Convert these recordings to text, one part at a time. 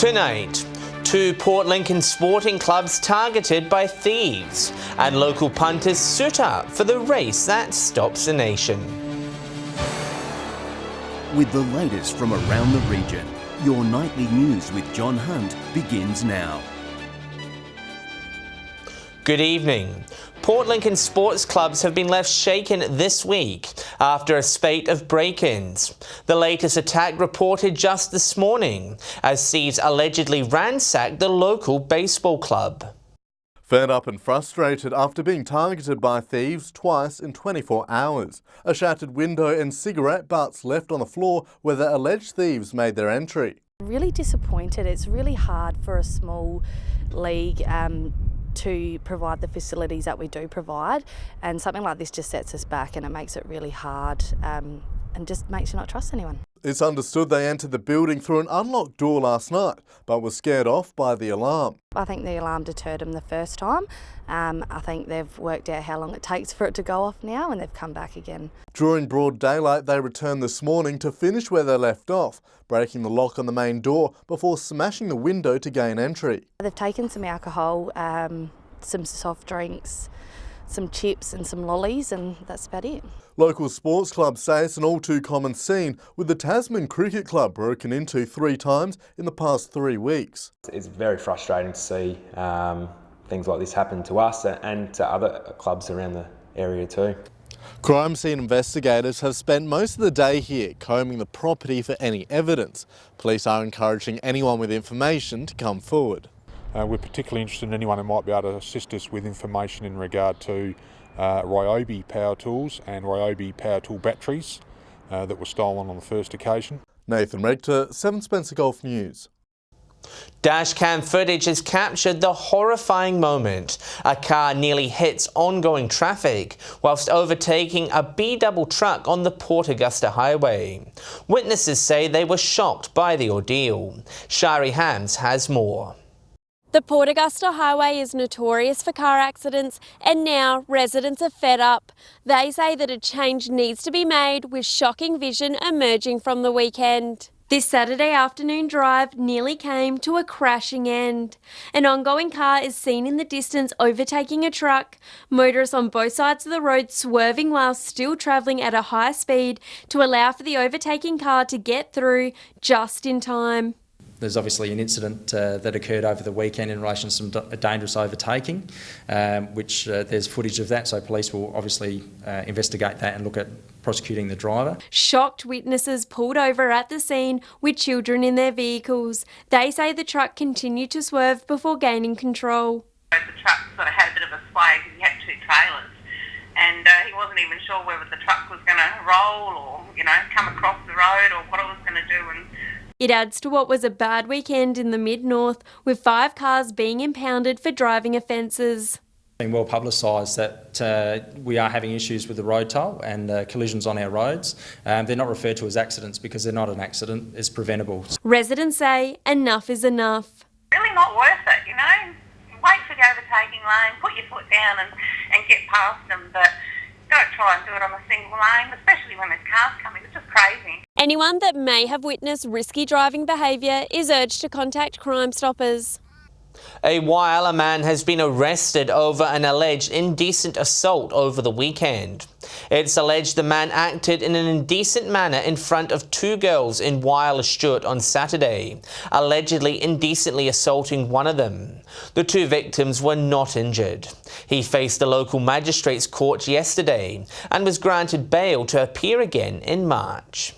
Tonight, 2 Port Lincoln sporting clubs targeted by thieves, and local punters suit up for the race that stops the nation. With the latest from around the region, your nightly news with John Hunt begins now. Good evening. Port Lincoln sports clubs have been left shaken this week after a spate of break-ins. The latest attack reported just this morning as thieves allegedly ransacked the local baseball club. Fed up and frustrated after being targeted by thieves twice in 24 hours. A shattered window and cigarette butts left on the floor where the alleged thieves made their entry. Really disappointed. It's really hard for a small league to provide the facilities that we do provide, and something like this just sets us back and it makes it really hard and just makes you not trust anyone. It's understood they entered the building through an unlocked door last night, but were scared off by the alarm. I think the alarm deterred them the first time. I think they've worked out how long it takes for it to go off now, and they've come back again. During broad daylight, they returned this morning to finish where they left off, breaking the lock on the main door before smashing the window to gain entry. They've taken some alcohol, some soft drinks, some chips and some lollies, and that's about it. Local sports clubs say it's an all too common scene, with the Tasman Cricket Club broken into 3 times in the past 3 weeks. It's very frustrating to see things like this happen to us and to other clubs around the area too. Crime scene investigators have spent most of the day here combing the property for any evidence. Police are encouraging anyone with information to come forward. We're particularly interested in anyone who might be able to assist us with information in regard to Ryobi power tools and Ryobi power tool batteries that were stolen on the first occasion. Nathan Rector, 7 Spencer Golf News. Dashcam footage has captured the horrifying moment. A car nearly hits ongoing traffic whilst overtaking a B-double truck on the Port Augusta highway. Witnesses say they were shocked by the ordeal. Shari Hams has more. The Port Augusta highway is notorious for car accidents, and now residents are fed up. They say that a change needs to be made, with shocking vision emerging from the weekend. This Saturday afternoon drive nearly came to a crashing end. An ongoing car is seen in the distance overtaking a truck. Motorists on both sides of the road swerving while still travelling at a high speed to allow for the overtaking car to get through just in time. There's obviously an incident that occurred over the weekend in relation to some dangerous overtaking, which there's footage of that, so police will obviously investigate that and look at prosecuting the driver. Shocked witnesses pulled over at the scene with children in their vehicles. They say the truck continued to swerve before gaining control. The truck sort of had a bit of a sway because he had 2 trailers, and he wasn't even sure whether the truck was going to roll or, come across the road or what it was going to do. It adds to what was a bad weekend in the mid-north, with 5 cars being impounded for driving offences. It's been well publicised that we are having issues with the road toll and collisions on our roads. They're not referred to as accidents because they're not an accident, it's preventable. Residents say enough is enough. Really not worth it, Wait for the overtaking lane, put your foot down and get past them, but don't try and do it on a single lane, especially when there's cars coming. It's just crazy. Anyone that may have witnessed risky driving behaviour is urged to contact Crime Stoppers. A while, a man has been arrested over an alleged indecent assault over the weekend. It's alleged the man acted in an indecent manner in front of 2 girls in Weil Stewart on Saturday, allegedly indecently assaulting one of them. The 2 victims were not injured. He faced the local magistrates' court yesterday and was granted bail to appear again in March.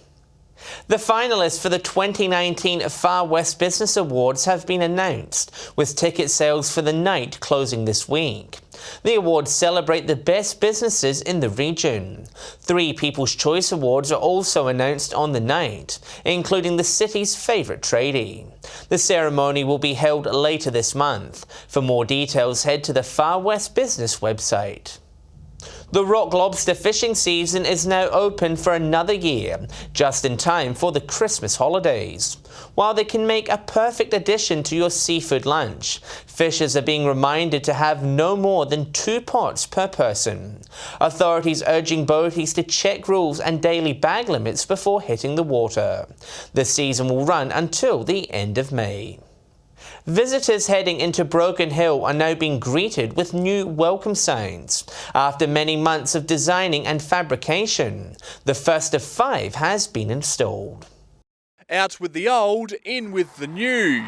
The finalists for the 2019 Far West Business Awards have been announced, with ticket sales for the night closing this week. The awards celebrate the best businesses in the region. 3 People's Choice Awards are also announced on the night, including the city's favourite tradie. The ceremony will be held later this month. For more details, head to the Far West Business website. The rock lobster fishing season is now open for another year, just in time for the Christmas holidays. While they can make a perfect addition to your seafood lunch, fishers are being reminded to have no more than 2 pots per person. Authorities urging boaties to check rules and daily bag limits before hitting the water. The season will run until the end of May. Visitors heading into Broken Hill are now being greeted with new welcome signs. After many months of designing and fabrication, the first of 5 has been installed. Out with the old, in with the new.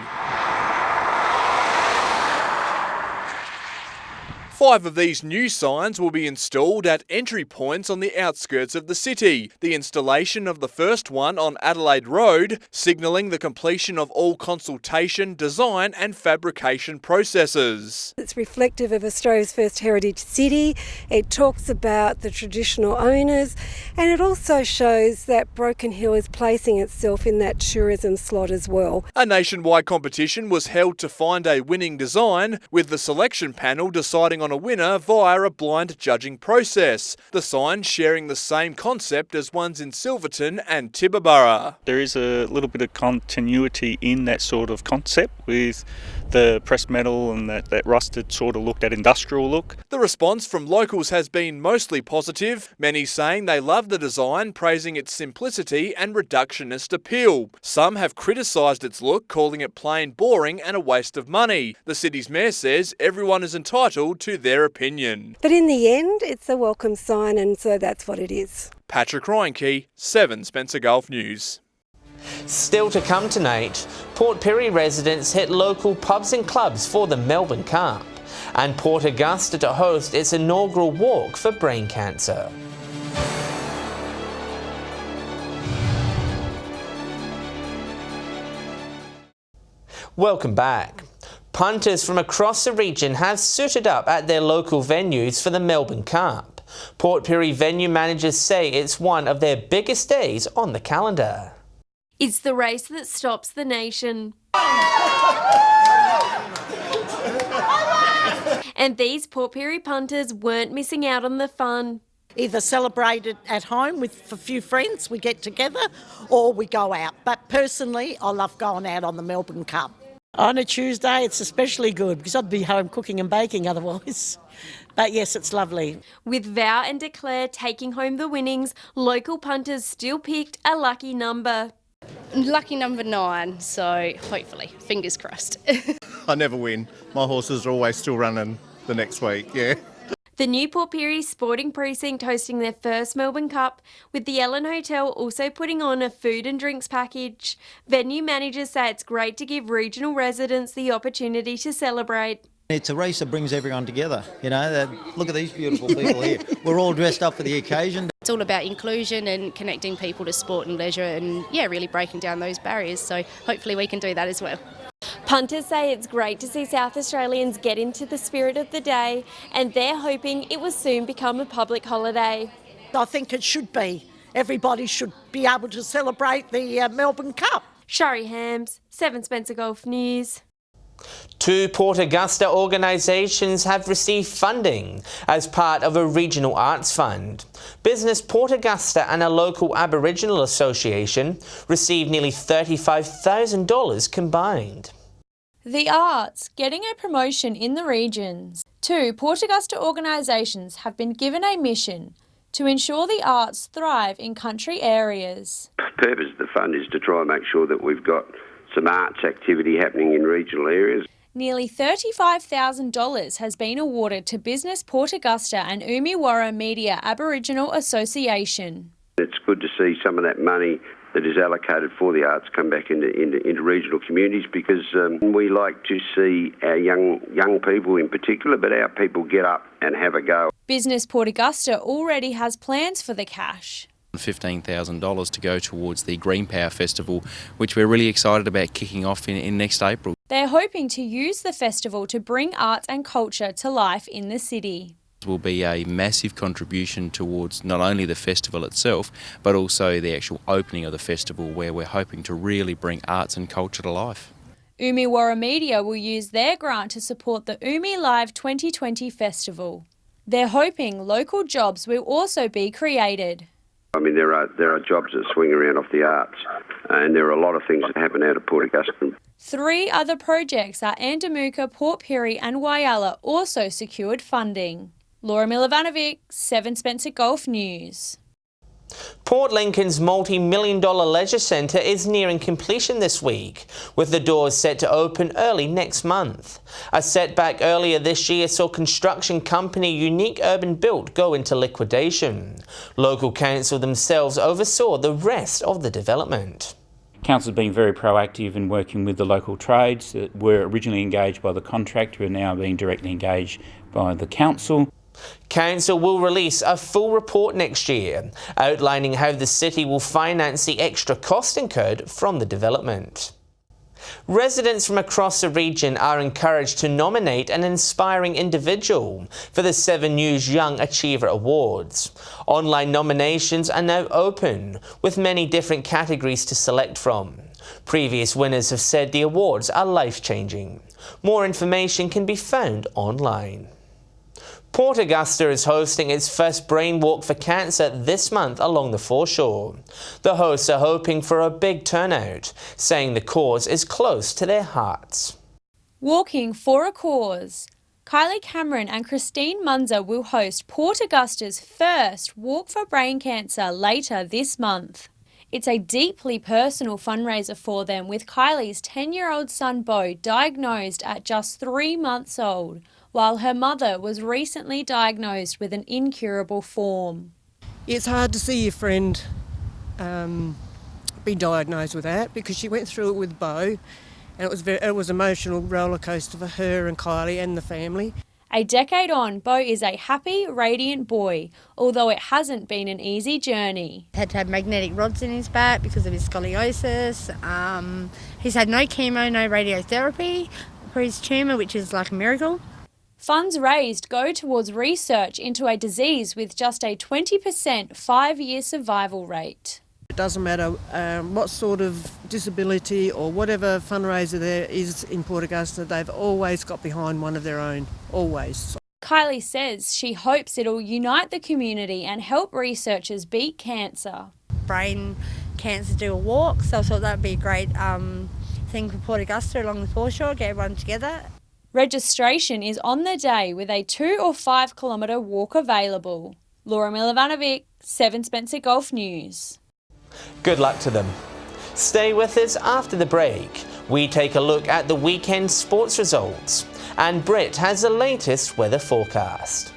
5 of these new signs will be installed at entry points on the outskirts of the city. The installation of the first one on Adelaide Road, signalling the completion of all consultation, design and fabrication processes. It's reflective of Australia's first heritage city. It talks about the traditional owners, and it also shows that Broken Hill is placing itself in that tourism slot as well. A nationwide competition was held to find a winning design, with the selection panel deciding on a winner via a blind judging process. The signs sharing the same concept as ones in Silverton and Tibooburra. There is a little bit of continuity in that sort of concept with the pressed metal and that rusted sort of look, that industrial look. The response from locals has been mostly positive, many saying they love the design, praising its simplicity and reductionist appeal. Some have criticised its look, calling it plain boring and a waste of money. The city's mayor says everyone is entitled to their opinion. But in the end, it's a welcome sign, and so that's what it is. Patrick Reinke, 7 Spencer Gulf News. Still to come tonight, Port Pirie residents hit local pubs and clubs for the Melbourne Cup, and Port Augusta to host its inaugural walk for brain cancer. Welcome back. Punters from across the region have suited up at their local venues for the Melbourne Cup. Port Pirie venue managers say it's one of their biggest days on the calendar. It's the race that stops the nation. And these Port Pirie punters weren't missing out on the fun. Either celebrate it at home with a few friends, we get together, or we go out. But personally, I love going out on the Melbourne Cup. On a Tuesday, it's especially good because I'd be home cooking and baking otherwise. But yes, it's lovely. With Vow and Declare taking home the winnings, local punters still picked a lucky number. Lucky number 9, so hopefully, fingers crossed. I never win. My horses are always still running the next week, yeah. The new Port Pirie Sporting Precinct hosting their first Melbourne Cup, with the Ellen Hotel also putting on a food and drinks package. Venue managers say it's great to give regional residents the opportunity to celebrate. It's a race that brings everyone together, you know. Look at these beautiful people here. We're all dressed up for the occasion. It's all about inclusion and connecting people to sport and leisure and, yeah, really breaking down those barriers. So hopefully we can do that as well. Punters say it's great to see South Australians get into the spirit of the day, and they're hoping it will soon become a public holiday. I think it should be. Everybody should be able to celebrate the Melbourne Cup. Shari Hams, 7 Spencer Gulf News. 2 Port Augusta organisations have received funding as part of a regional arts fund. Business Port Augusta and a local Aboriginal association received nearly $35,000 combined. The arts getting a promotion in the regions. 2 Port Augusta organisations have been given a mission to ensure the arts thrive in country areas. The purpose of the fund is to try and make sure that we've got some arts activity happening in regional areas. Nearly $35,000 has been awarded to Business Port Augusta and Umiwarra Media Aboriginal Association. It's good to see some of that money that is allocated for the arts come back into regional communities, because we like to see our young people in particular, but our people get up and have a go. Business Port Augusta already has plans for the cash. $15,000 to go towards the Green Power Festival, which we're really excited about kicking off in next April. They're hoping to use the festival to bring arts and culture to life in the city. It will be a massive contribution towards not only the festival itself, but also the actual opening of the festival, where we're hoping to really bring arts and culture to life. Umiwarra Media will use their grant to support the Umi Live 2020 festival. They're hoping local jobs will also be created. I mean, there are jobs that swing around off the arts, and there are a lot of things that happen out of Port Augusta. 3 other projects at Andamuka, Port Pirie and Whyalla also secured funding. Laura Milovanovic, 7 Spencer Gulf News. Port Lincoln's multi-million-dollar leisure centre is nearing completion this week, with the doors set to open early next month. A setback earlier this year saw construction company Unique Urban Built go into liquidation. Local council themselves oversaw the rest of the development. Council has been very proactive in working with the local trades that were originally engaged by the contractor and now being directly engaged by the council. Council will release a full report next year, outlining how the city will finance the extra cost incurred from the development. Residents from across the region are encouraged to nominate an inspiring individual for the 7 News Young Achiever Awards. Online nominations are now open, with many different categories to select from. Previous winners have said the awards are life-changing. More information can be found online. Port Augusta is hosting its first Brain Walk for Cancer this month along the foreshore. The hosts are hoping for a big turnout, saying the cause is close to their hearts. Walking for a cause. Kylie Cameron and Christine Munzer will host Port Augusta's first Walk for Brain Cancer later this month. It's a deeply personal fundraiser for them, with Kylie's 10-year-old son Beau diagnosed at just 3 months old, while her mother was recently diagnosed with an incurable form. It's hard to see your friend be diagnosed with that, because she went through it with Beau, and it was an emotional roller coaster for her and Kylie and the family. A decade on, Beau is a happy, radiant boy, although it hasn't been an easy journey. Had to have magnetic rods in his back because of his scoliosis. He's had no chemo, no radiotherapy for his tumour, which is like a miracle. Funds raised go towards research into a disease with just a 20% 5-year survival rate. It doesn't matter what sort of disability or whatever fundraiser there is in Port Augusta, they've always got behind one of their own, always. Kylie says she hopes it'll unite the community and help researchers beat cancer. Brain cancer do a walk, so I thought that would be a great thing for Port Augusta along the foreshore, get everyone together. Registration is on the day with a 2 or 5 kilometre walk available. Laura Milovanovic, 7 Spencer Golf News. Good luck to them. Stay with us after the break. We take a look at the weekend sports results, and Britt has the latest weather forecast.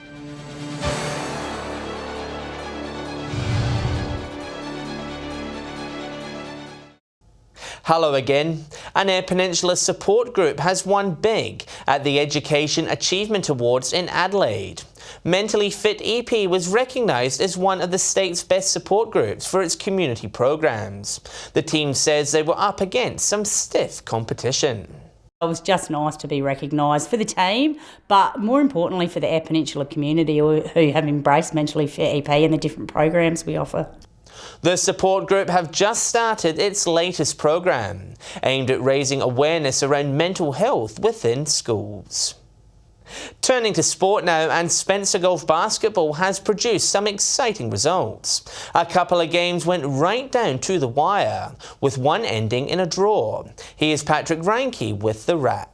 Hello again. An Eyre Peninsula support group has won big at the Education Achievement Awards in Adelaide. Mentally Fit EP was recognised as one of the state's best support groups for its community programs. The team says they were up against some stiff competition. It was just nice to be recognised for the team, but more importantly for the Eyre Peninsula community who have embraced Mentally Fit EP and the different programs we offer. The support group have just started its latest program, aimed at raising awareness around mental health within schools. Turning to sport now, and Spencer Golf Basketball has produced some exciting results. A couple of games went right down to the wire, with one ending in a draw. Here's Patrick Reinke with the wrap.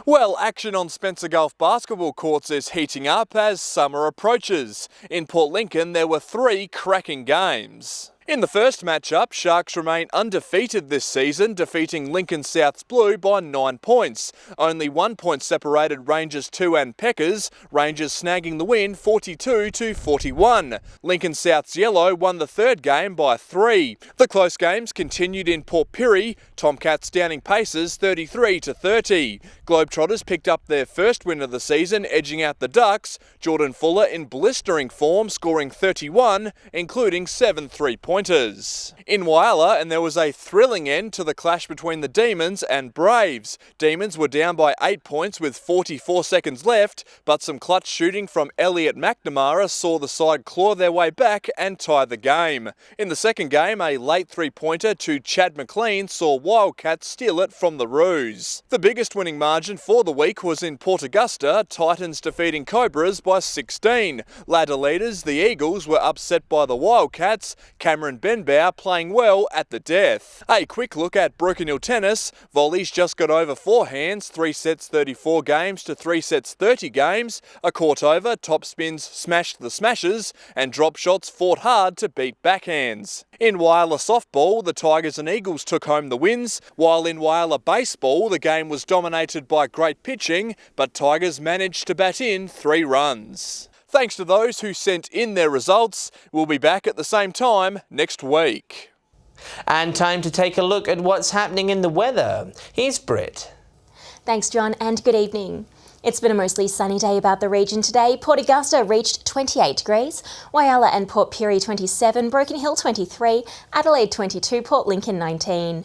Well, action on Spencer Golf basketball courts is heating up as summer approaches. In Port Lincoln, there were 3 cracking games. In the first matchup, Sharks remain undefeated this season, defeating Lincoln South's Blue by 9 points. Only 1 point separated Rangers 2 and Peckers, Rangers snagging the win 42-41. Lincoln South's Yellow won the third game by 3. The close games continued in Port Pirie, Tomcats downing Pacers 33-30. Globetrotters picked up their first win of the season, edging out the Ducks. Jordan Fuller in blistering form, scoring 31, including 7 3-pointers. In Whyalla, and there was a thrilling end to the clash between the Demons and Braves. Demons were down by 8 points with 44 seconds left, but some clutch shooting from Elliot McNamara saw the side claw their way back and tie the game. In the second game, a late 3-pointer to Chad McLean saw Wildcats steal it from the Roos. The biggest winning margin for the week was in Port Augusta, Titans defeating Cobras by 16. Ladder leaders, the Eagles, were upset by the Wildcats. Cameron Cameron Benbow playing well at the death. A quick look at Broken Hill tennis. Volleys just got over forehands, 3 sets 34 games to 3 sets 30 games. A court over, top spins smashed the smashers, and drop shots fought hard to beat backhands. In Whyalla softball, the Tigers and Eagles took home the wins, while in Whyalla baseball, the game was dominated by great pitching, but Tigers managed to bat in 3 runs. Thanks to those who sent in their results. We'll be back at the same time next week. And time to take a look at what's happening in the weather. Here's Britt. Thanks, John, and good evening. It's been a mostly sunny day about the region today. Port Augusta reached 28 degrees, Whyalla and Port Pirie 27, Broken Hill 23, Adelaide 22, Port Lincoln 19.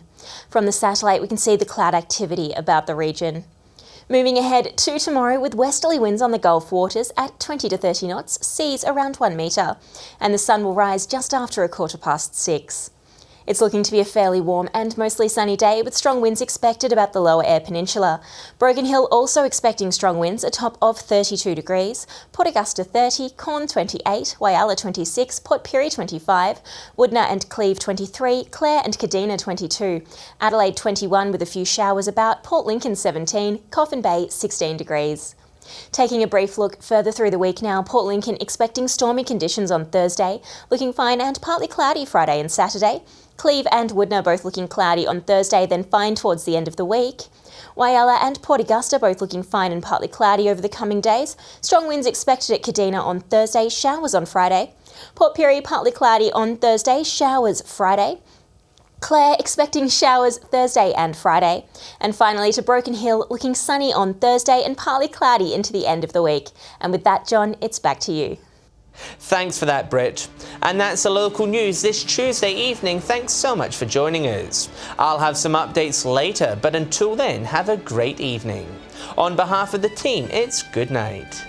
From the satellite, we can see the cloud activity about the region. Moving ahead to tomorrow with westerly winds on the Gulf waters at 20 to 30 knots, seas around 1 metre, and the sun will rise just after 6:15. It's looking to be a fairly warm and mostly sunny day with strong winds expected about the lower Eyre Peninsula. Broken Hill also expecting strong winds, a top of 32 degrees, Port Augusta 30, Corn 28, Whyalla 26, Port Pirie 25, Woodna and Cleve 23, Clare and Kadina 22, Adelaide 21 with a few showers about, Port Lincoln 17, Coffin Bay 16 degrees. Taking a brief look further through the week now, Port Lincoln expecting stormy conditions on Thursday, looking fine and partly cloudy Friday and Saturday. Cleve and Woodna both looking cloudy on Thursday, then fine towards the end of the week. Whyalla and Port Augusta both looking fine and partly cloudy over the coming days. Strong winds expected at Kadina on Thursday, showers on Friday. Port Pirie partly cloudy on Thursday, showers Friday. Clare expecting showers Thursday and Friday. And finally to Broken Hill, looking sunny on Thursday and partly cloudy into the end of the week. And with that, John, it's back to you. Thanks for that, Britt. And that's the local news this Tuesday evening. Thanks so much for joining us. I'll have some updates later, but until then, have a great evening. On behalf of the team, it's good night.